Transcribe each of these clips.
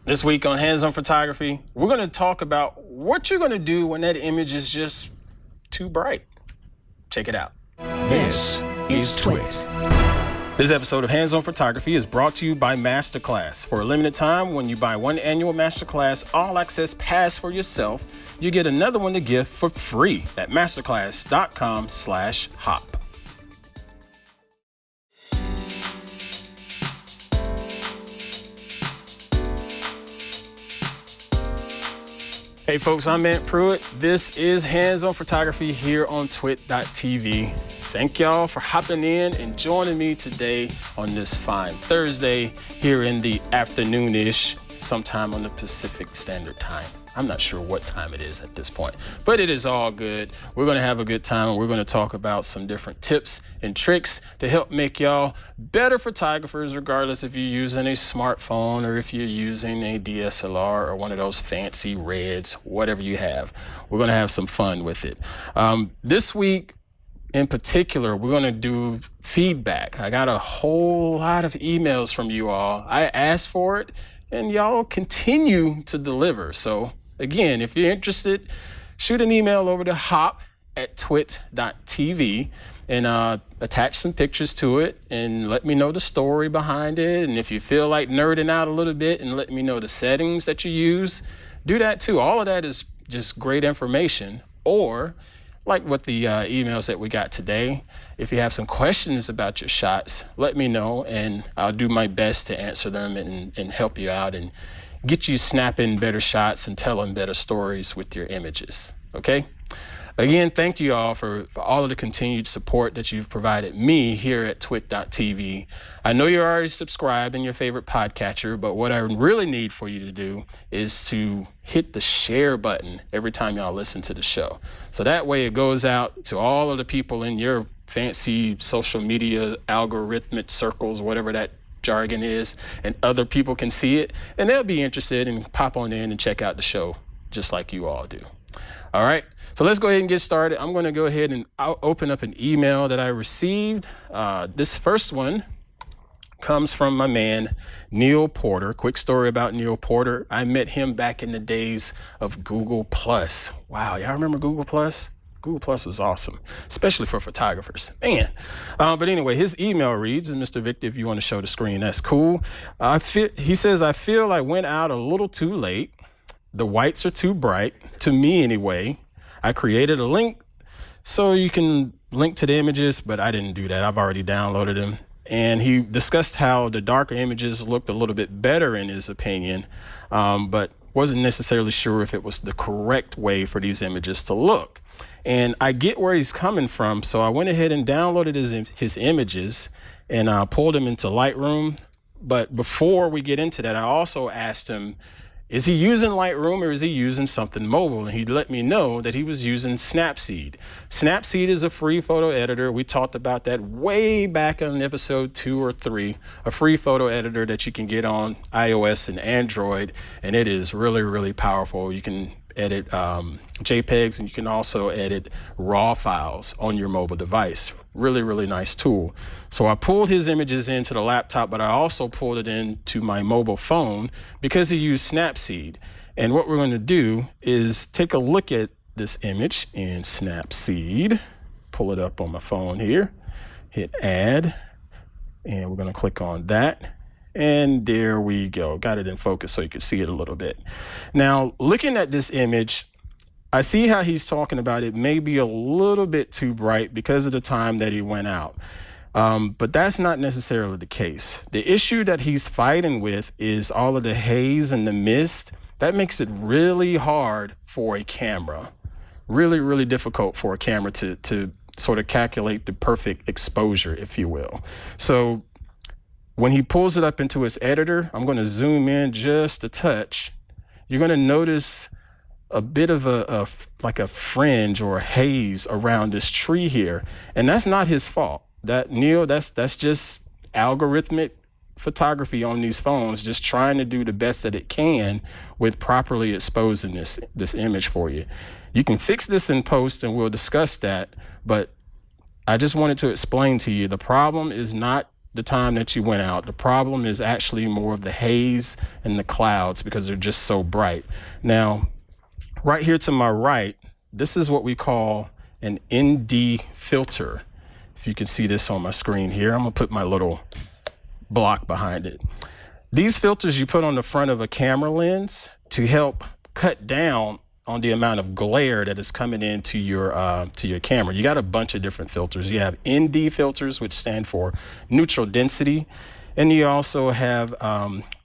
This week on Hands on Photography, we're going to talk about what you're going to do when that image is just too bright. Check it out. This is TWiT. This episode of Hands on Photography is brought to you by Masterclass. For a limited time, when you buy one annual Masterclass all-access pass for yourself, you get another one to gift for free at masterclass.com/hop. Hey folks, I'm Pruitt. This is Hands on Photography here on TWiT.tv. Thank y'all for hopping in and joining me today on this fine Thursday here in the afternoon-ish, sometime on the Pacific Standard Time. I'm not sure what time it is at this point, but it is all good. We're gonna have a good time and we're gonna talk about some different tips and tricks to help make y'all better photographers, regardless if you're using a smartphone or if you're using a DSLR or one of those fancy Reds, whatever you have. We're gonna have some fun with it. This week, in particular, we're going to do feedback. I got a whole lot of emails from you all. I asked for it, and y'all continue to deliver. So, again, if you're interested, shoot an email over to hop@twit.tv and attach some pictures to it and let me know the story behind it. And if you feel like nerding out a little bit and let me know the settings that you use, do that too. All of that is just great information. Or like with the emails that we got today, if you have some questions about your shots, let me know and I'll do my best to answer them and help you out and get you snapping better shots and telling better stories with your images, okay? Again, thank you all for all of the continued support that you've provided me here at TWiT.tv. I know you're already subscribed in your favorite podcatcher, but what I really need for you to do is to hit the share button every time y'all listen to the show. So that way it goes out to all of the people in your fancy social media algorithmic circles, whatever that jargon is, and other people can see it, and they'll be interested and pop on in and check out the show just like you all do. All right, so let's go ahead and get started. I'm going to go ahead and open up an email that I received. This first one comes from my man, Leo Laporte. Quick story about Leo Laporte. I met him back in the days of Google+. Wow, y'all remember Google+? Google+ was awesome, especially for photographers, man. But anyway, his email reads, and Mr. Victor, if you want to show the screen, that's cool. He says, I feel I went out a little too late. The whites are too bright, to me anyway. I created a link so you can link to the images, but I didn't do that. I've already downloaded them. And he discussed how the darker images looked a little bit better in his opinion, but wasn't necessarily sure if it was the correct way for these images to look. And I get where he's coming from, so I went ahead and downloaded his images and pulled them into Lightroom. But before we get into that, I also asked him, is he using Lightroom or is he using something mobile? And he let me know that he was using Snapseed. Snapseed is a free photo editor. We talked about that way back on episode 2 or 3, a free photo editor that you can get on iOS and Android. And it is really, really powerful. You can edit JPEGs and you can also edit RAW files on your mobile device. Really, really nice tool. So I pulled his images into the laptop, but I also pulled it into my mobile phone because he used Snapseed. And what we're going to do is take a look at this image in Snapseed. Pull it up on my phone here, hit add, and we're going to click on that. And there we go. Got it in focus so you can see it a little bit. Now, looking at this image, I see how he's talking about it may be a little bit too bright because of the time that he went out. But that's not necessarily the case. The issue that he's fighting with is all of the haze and the mist. That makes it really hard for a camera. Really, really difficult for a camera to sort of calculate the perfect exposure, if you will. So when he pulls it up into his editor, I'm going to zoom in just a touch. You're going to notice a bit of like a fringe or a haze around this tree here. And that's not his fault. That's just algorithmic photography on these phones, just trying to do the best that it can with properly exposing this image for you. You can fix this in post and we'll discuss that, but I just wanted to explain to you the problem is not the time that you went out. The problem is actually more of the haze and the clouds because they're just so bright. Now, right here to my right, this is what we call an ND filter. If you can see this on my screen here, I'm gonna put my little block behind it. These filters you put on the front of a camera lens to help cut down on the amount of glare that is coming into your camera. You got a bunch of different filters. You have ND filters, which stand for neutral density. And you also have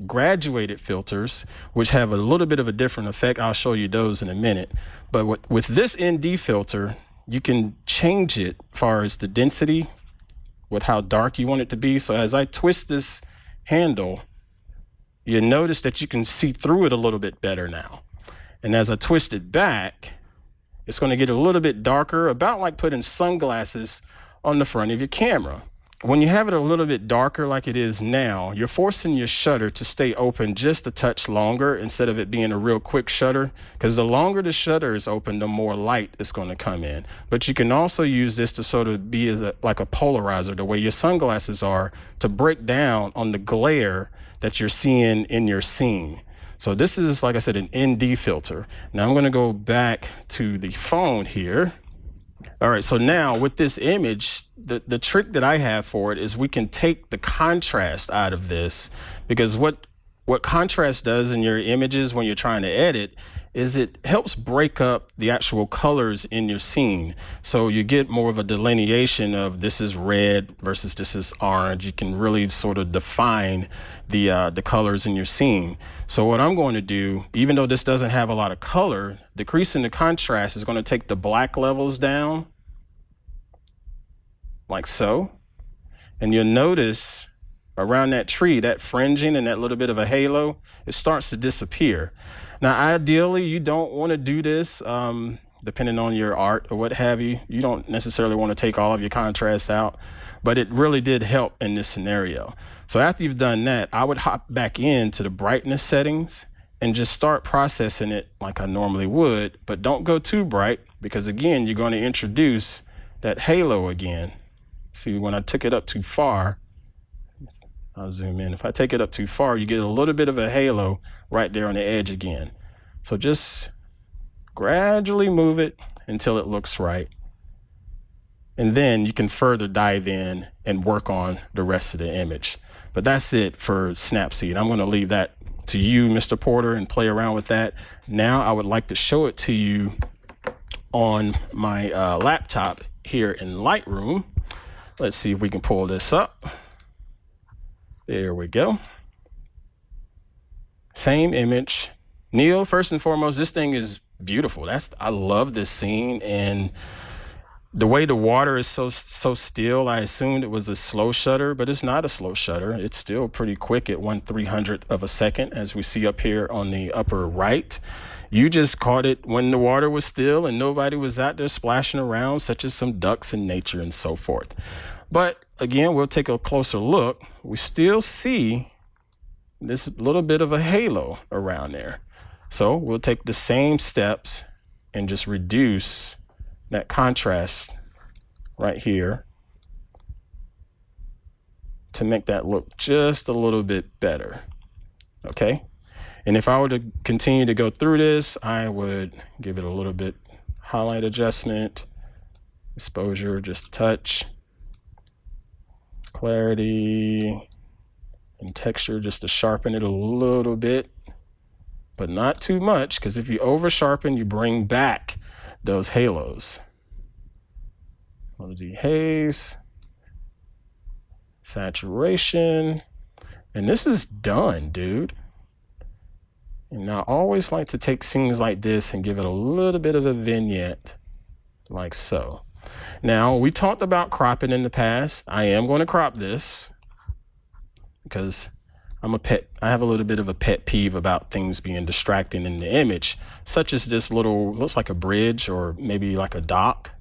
graduated filters, which have a little bit of a different effect. I'll show you those in a minute. But with this ND filter, you can change it as far as the density with how dark you want it to be. So as I twist this handle, you notice that you can see through it a little bit better now. And as I twist it back, it's going to get a little bit darker, about like putting sunglasses on the front of your camera. When you have it a little bit darker like it is now, you're forcing your shutter to stay open just a touch longer instead of it being a real quick shutter, because the longer the shutter is open, the more light is going to come in. But you can also use this to sort of be like a polarizer, the way your sunglasses are, to break down on the glare that you're seeing in your scene. So this is, like I said, an ND filter. Now I'm going to go back to the phone here. All right, so now with this image, the trick that I have for it is we can take the contrast out of this, because what contrast does in your images when you're trying to edit is it helps break up the actual colors in your scene. So you get more of a delineation of this is red versus this is orange. You can really sort of define the colors in your scene. So what I'm going to do, even though this doesn't have a lot of color, decreasing the contrast is going to take the black levels down, like so. And you'll notice around that tree, that fringing and that little bit of a halo, it starts to disappear. Now, ideally, you don't want to do this, depending on your art or what have you. You don't necessarily want to take all of your contrast out, but it really did help in this scenario. So after you've done that, I would hop back into the brightness settings and just start processing it like I normally would, but don't go too bright, because again, you're going to introduce that halo again. See, when I took it up too far, I'll zoom in. If I take it up too far, you get a little bit of a halo right there on the edge again. So just gradually move it until it looks right. And then you can further dive in and work on the rest of the image. But that's it for Snapseed. I'm going to leave that to you, Mr. Porter, and play around with that. Now I would like to show it to you on my laptop here in Lightroom. Let's see if we can pull this up. There we go. Same image. Neil, first and foremost, this thing is beautiful. I love this scene, and the way the water is so still, I assumed it was a slow shutter, but it's not a slow shutter. It's still pretty quick at 1/300th of a second, as we see up here on the upper right. You just caught it when the water was still and nobody was out there splashing around, such as some ducks in nature and so forth. But again, we'll take a closer look. We still see this little bit of a halo around there. So we'll take the same steps and just reduce that contrast right here to make that look just a little bit better. Okay. And if I were to continue to go through this, I would give it a little bit highlight adjustment, exposure, just a touch, clarity, and texture just to sharpen it a little bit, but not too much, because if you over sharpen, you bring back those halos. Haze, saturation, and this is done, dude. And I always like to take scenes like this and give it a little bit of a vignette, like so. Now, we talked about cropping in the past. I am going to crop this because I have a little bit of a pet peeve about things being distracting in the image, such as this little, looks like a bridge or maybe like a dock.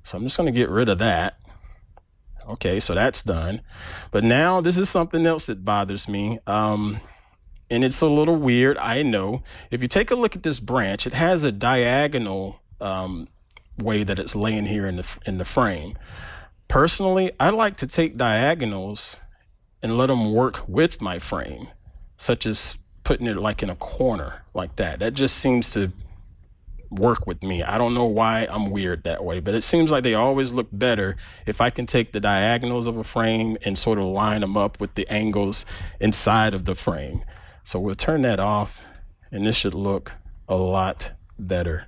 So I'm just going to get rid of that. Okay, so that's done. But now this is something else that bothers me. And it's a little weird, I know. If you take a look at this branch, it has a diagonal way that it's laying here in the frame. Personally, I like to take diagonals and let them work with my frame, such as putting it like in a corner like that. That just seems to work with me. I don't know why I'm weird that way, but it seems like they always look better if I can take the diagonals of a frame and sort of line them up with the angles inside of the frame. So we'll turn that off, and this should look a lot better.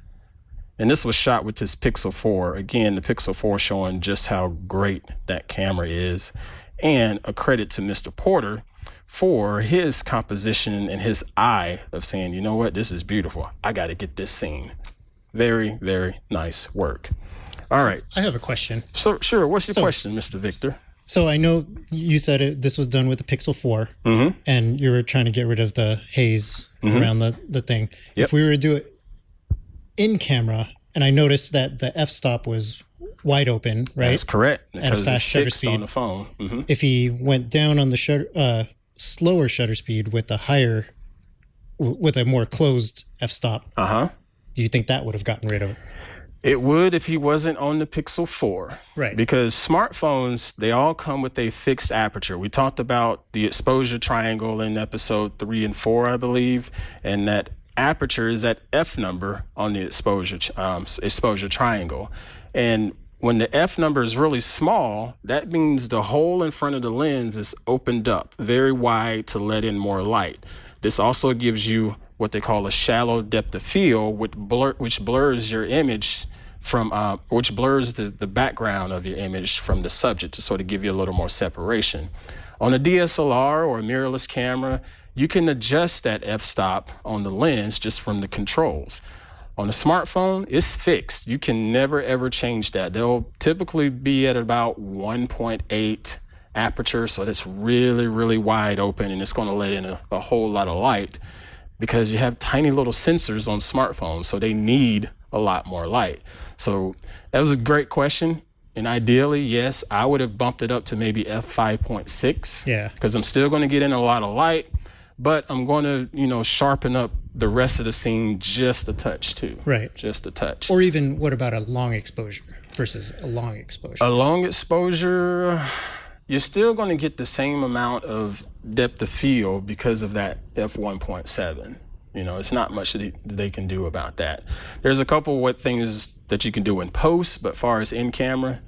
And this was shot with this Pixel 4. Again, the Pixel 4 showing just how great that camera is. And a credit to Mr. Porter for his composition and his eye of saying, you know what, this is beautiful. I got to get this scene. Very, very nice work. All right. I have a question. So, sure. What's your question, Mr. Victor? So I know you said this was done with the Pixel 4, and you were trying to get rid of the haze around the thing. Yep. If we were to do it in camera, and I noticed that the f-stop was wide open, right? That's correct. At a fast shutter speed on the phone. If he went down on the slower shutter speed with a more closed f-stop, do you think that would have gotten rid of it? It would if he wasn't on the Pixel 4. Right. Because smartphones, they all come with a fixed aperture. We talked about the exposure triangle in episode 3 and 4, I believe, and that aperture is that F number on the exposure triangle. And when the F number is really small, that means the hole in front of the lens is opened up very wide to let in more light. This also gives you what they call a shallow depth of field, which blurs your image from, which blurs the background of your image from the subject to sort of give you a little more separation. On a DSLR or a mirrorless camera, you can adjust that f-stop on the lens just from the controls. On a smartphone, it's fixed. You can never, ever change that. They'll typically be at about 1.8 aperture, so that's really, really wide open, and it's going to let in a whole lot of light because you have tiny little sensors on smartphones, so they need a lot more light. So that was a great question. And ideally, yes, I would have bumped it up to maybe f5.6. Yeah. Because I'm still going to get in a lot of light, but I'm going to, sharpen up the rest of the scene just a touch too. Right. Just a touch. Or even, what about a long exposure versus a long exposure? A long exposure, you're still going to get the same amount of depth of field because of that f1.7. It's not much that they can do about that. There's a couple of things that you can do in post, but as far as in camera,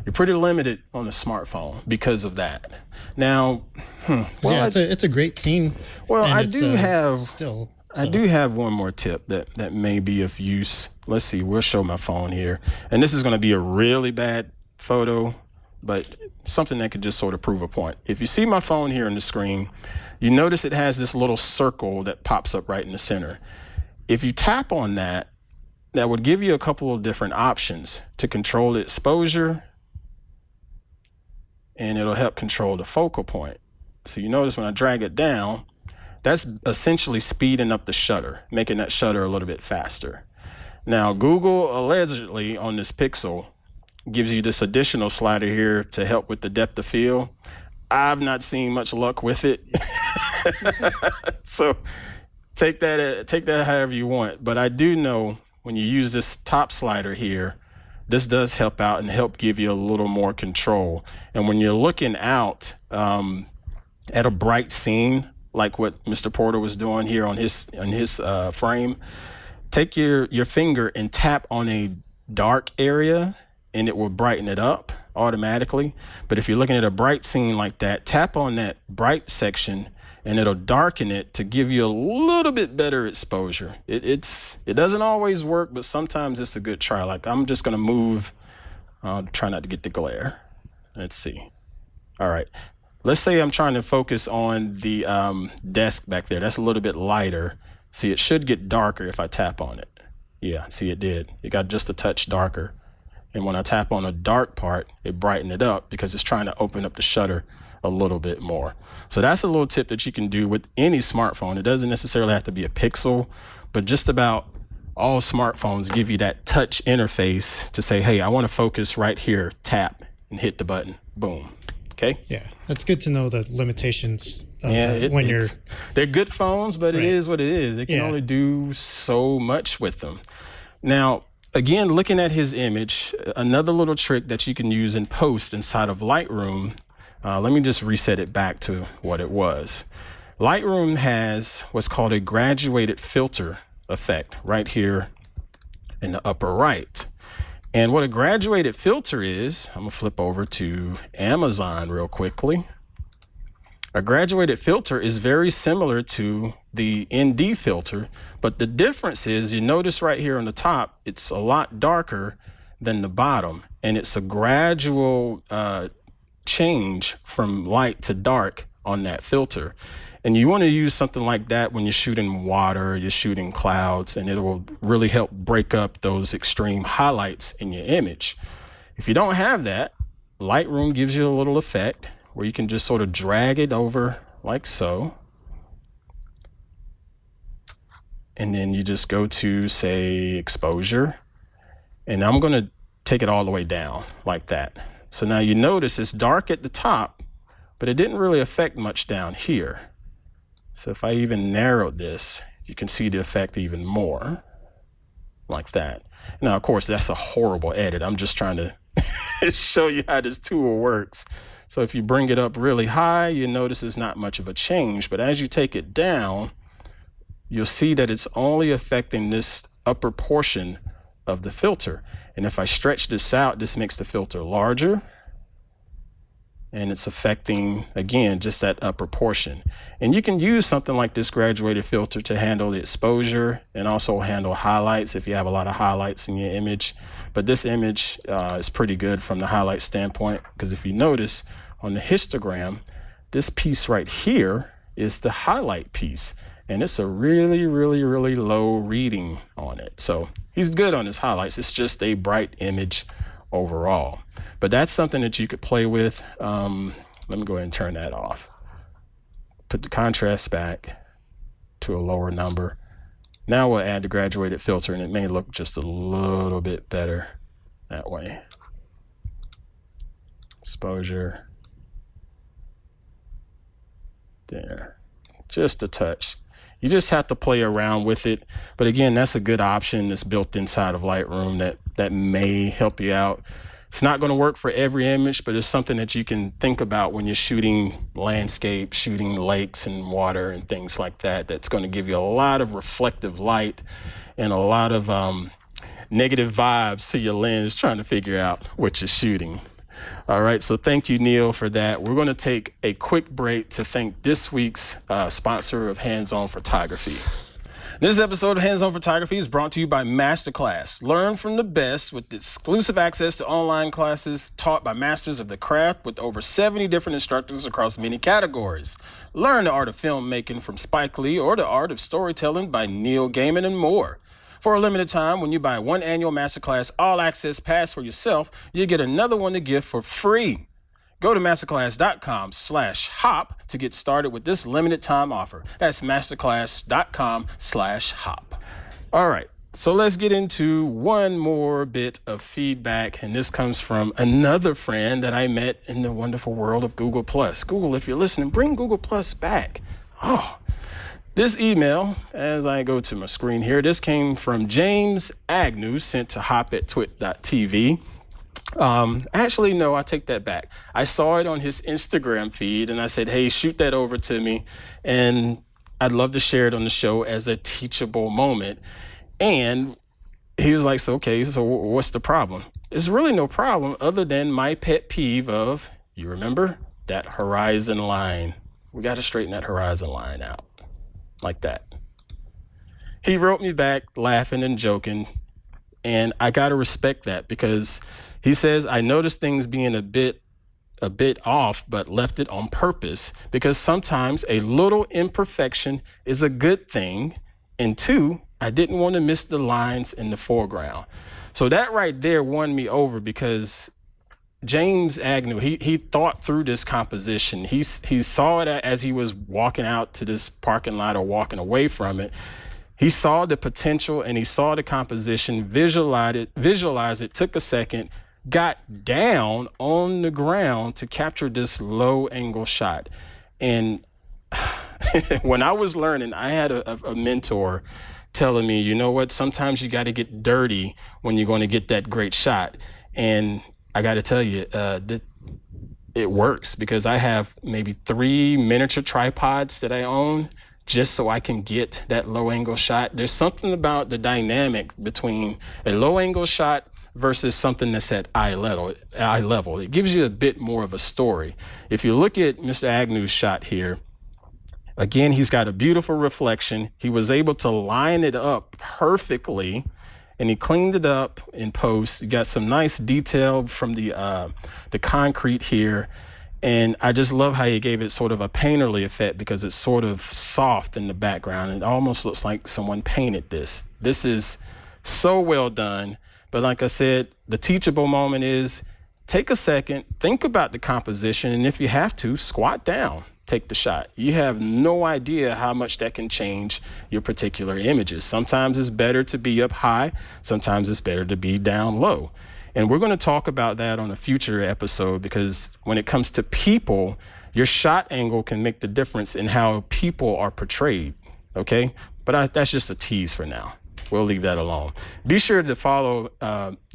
you're pretty limited on the smartphone because of that. Now, it's a great scene. Well, I do have one more tip that may be of use. Let's see, we'll show my phone here. And this is going to be a really bad photo, but something that could just sort of prove a point. If you see my phone here on the screen, you notice it has this little circle that pops up right in the center. If you tap on that, that would give you a couple of different options to control the exposure, and it'll help control the focal point. So you notice when I drag it down, that's essentially speeding up the shutter, making that shutter a little bit faster. Now, Google allegedly on this Pixel gives you this additional slider here to help with the depth of field. I've not seen much luck with it. So take that however you want. But I do know when you use this top slider here, this does help out and help give you a little more control. And when you're looking out at a bright scene, like what Mr. Porter was doing here on his frame, take your finger and tap on a dark area, and it will brighten it up automatically. But if you're looking at a bright scene like that, tap on that bright section and it'll darken it to give you a little bit better exposure. It doesn't always work, but sometimes it's a good try. Like I'm just gonna move, try not to get the glare. Let's see. All right. Let's say I'm trying to focus on the desk back there. That's a little bit lighter. See, it should get darker if I tap on it. Yeah, see, it did. It got just a touch darker. And when I tap on a dark part, it brightened it up because it's trying to open up the shutter a little bit more. So that's a little tip that you can do with any smartphone. It doesn't necessarily have to be a Pixel, but just about all smartphones give you that touch interface to say, hey, I want to focus right here, tap and hit the button, boom. Okay. Yeah, that's good to know the limitations of they're good phones, but right. It is what it is. They can only do so much with them. Now, again, looking at his image, another little trick that you can use in post inside of Lightroom, Let me just reset it back to what it was. Lightroom has what's called a graduated filter effect right here in the upper right. And what a graduated filter is, I'm gonna flip over to Amazon real quickly. A graduated filter is very similar to the ND filter, but the difference is, you notice right here on the top, it's a lot darker than the bottom, and it's a gradual change from light to dark on that filter. And you want to use something like that when you're shooting water, you're shooting clouds, and it will really help break up those extreme highlights in your image. If you don't have that, Lightroom gives you a little effect where you can just sort of drag it over like so. And then you just go to, say, exposure. And I'm going to take it all the way down like that. So now you notice it's dark at the top, but it didn't really affect much down here. So if I even narrowed this, you can see the effect even more like that. Now, of course, that's a horrible edit. I'm just trying to show you how this tool works. So if you bring it up really high, you notice it's not much of a change. But as you take it down, you'll see that it's only affecting this upper portion of the filter. And if I stretch this out, this makes the filter larger. And it's affecting, again, just that upper portion. And you can use something like this graduated filter to handle the exposure and also handle highlights if you have a lot of highlights in your image. But this image is pretty good from the highlight standpoint, because if you notice on the histogram, this piece right here is the highlight piece. And it's a really, really, really low reading on it. So he's good on his highlights. It's just a bright image overall. But that's something that you could play with. Let me go ahead and turn that off. Put the contrast back to a lower number. Now we'll add the graduated filter, and it may look just a little bit better that way. Exposure. There. Just a touch. You just have to play around with it. But again, that's a good option that's built inside of Lightroom that may help you out. It's not going to work for every image, but it's something that you can think about when you're shooting landscape, shooting lakes and water and things like that. That's going to give you a lot of reflective light and a lot of negative vibes to your lens trying to figure out what you're shooting. All right, so thank you, Neil, for that. We're going to take a quick break to thank this week's sponsor of Hands-On Photography. This episode of Hands-On Photography is brought to you by Masterclass. Learn from the best with exclusive access to online classes taught by masters of the craft with over 70 different instructors across many categories. Learn the art of filmmaking from Spike Lee or the art of storytelling by Neil Gaiman and more. For a limited time, when you buy one annual Masterclass all-access pass for yourself, you get another one to give for free. Go to masterclass.com/hop to get started with this limited time offer. That's masterclass.com/hop. All right, so let's get into one more bit of feedback, and this comes from another friend that I met in the wonderful world of Google+. Google, if you're listening, bring Google+ back. This email, as I go to my screen here, this came from James Agnew, sent to hop@twit.tv. Actually, no, I take that back. I saw it on his Instagram feed and I said, hey, shoot that over to me. And I'd love to share it on the show as a teachable moment. And he was like, so what's the problem? There's really no problem other than my pet peeve of, you remember, that horizon line. We got to straighten that horizon line out like that. He wrote me back laughing and joking. And I got to respect that because he says, I noticed things being a bit off, but left it on purpose because sometimes a little imperfection is a good thing. And two, I didn't want to miss the lines in the foreground. So that right there won me over because James Agnew, he thought through this composition. He saw it as he was walking out to this parking lot or walking away from it. He saw the potential and he saw the composition, visualized it, took a second, got down on the ground to capture this low angle shot. And when I was learning, I had a mentor telling me, you know what, sometimes you got to get dirty when you're going to get that great shot. And I got to tell you, it works because I have maybe 3 miniature tripods that I own just so I can get that low angle shot. There's something about the dynamic between a low angle shot versus something that's at eye level. It gives you a bit more of a story. If you look at Mr. Agnew's shot here, again, he's got a beautiful reflection. He was able to line it up perfectly, and he cleaned it up in post. You got some nice detail from the concrete here. And I just love how he gave it sort of a painterly effect because it's sort of soft in the background. It almost looks like someone painted this. This is so well done. But like I said, the teachable moment is take a second, think about the composition, and if you have to, squat down, take the shot. You have no idea how much that can change your particular images. Sometimes it's better to be up high. Sometimes it's better to be down low. And we're going to talk about that on a future episode because when it comes to people, your shot angle can make the difference in how people are portrayed. Okay. But that's just a tease for now. We'll leave that alone. Be sure to follow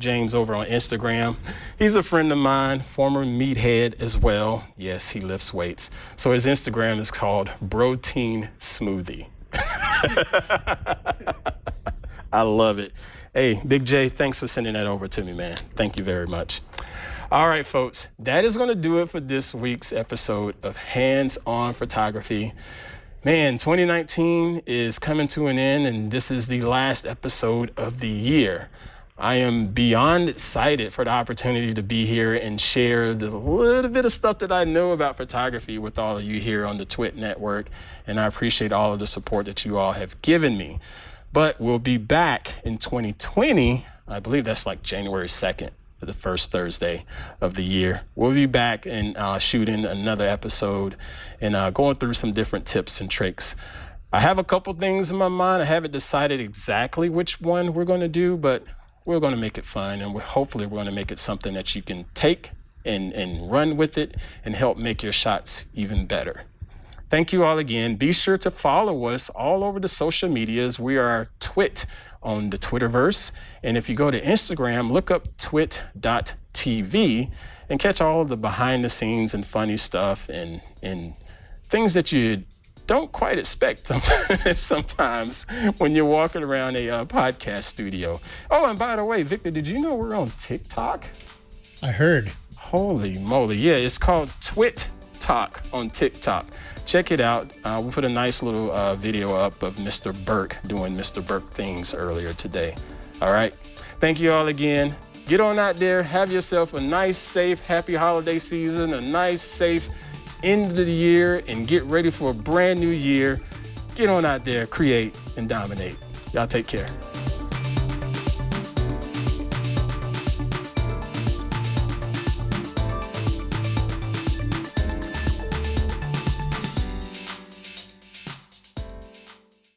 James over on Instagram. He's a friend of mine, former meathead as well. Yes, he lifts weights. So his Instagram is called Protein Smoothie. I love it. Hey, Big J, thanks for sending that over to me, man. Thank you very much. All right, folks, that is going to do it for this week's episode of Hands-On Photography. Man, 2019 is coming to an end, and this is the last episode of the year. I am beyond excited for the opportunity to be here and share the little bit of stuff that I know about photography with all of you here on the TWiT network, and I appreciate all of the support that you all have given me. But we'll be back in 2020. I believe that's like January 2nd. The first Thursday of the year. We'll be back and shooting another episode and going through some different tips and tricks. I have a couple things in my mind. I haven't decided exactly which one we're going to do, but we're going to make it fun, and hopefully we're going to make it something that you can take and run with it and help make your shots even better. Thank you all again. Be sure to follow us all over the social medias. We are TWiT on the Twitterverse. And if you go to Instagram, look up twit.tv and catch all of the behind the scenes and funny stuff and things that you don't quite expect sometimes when you're walking around a podcast studio. Oh, and by the way, Victor, did you know we're on TikTok? I heard. Holy moly. Yeah, it's called TWiT Talk on TikTok. Check it out. We'll put a nice little video up of Mr. Burke doing Mr. Burke things earlier today. All right. Thank you all again. Get on out there. Have yourself a nice, safe, happy holiday season, a nice, safe end of the year, and get ready for a brand new year. Get on out there, create, and dominate. Y'all take care.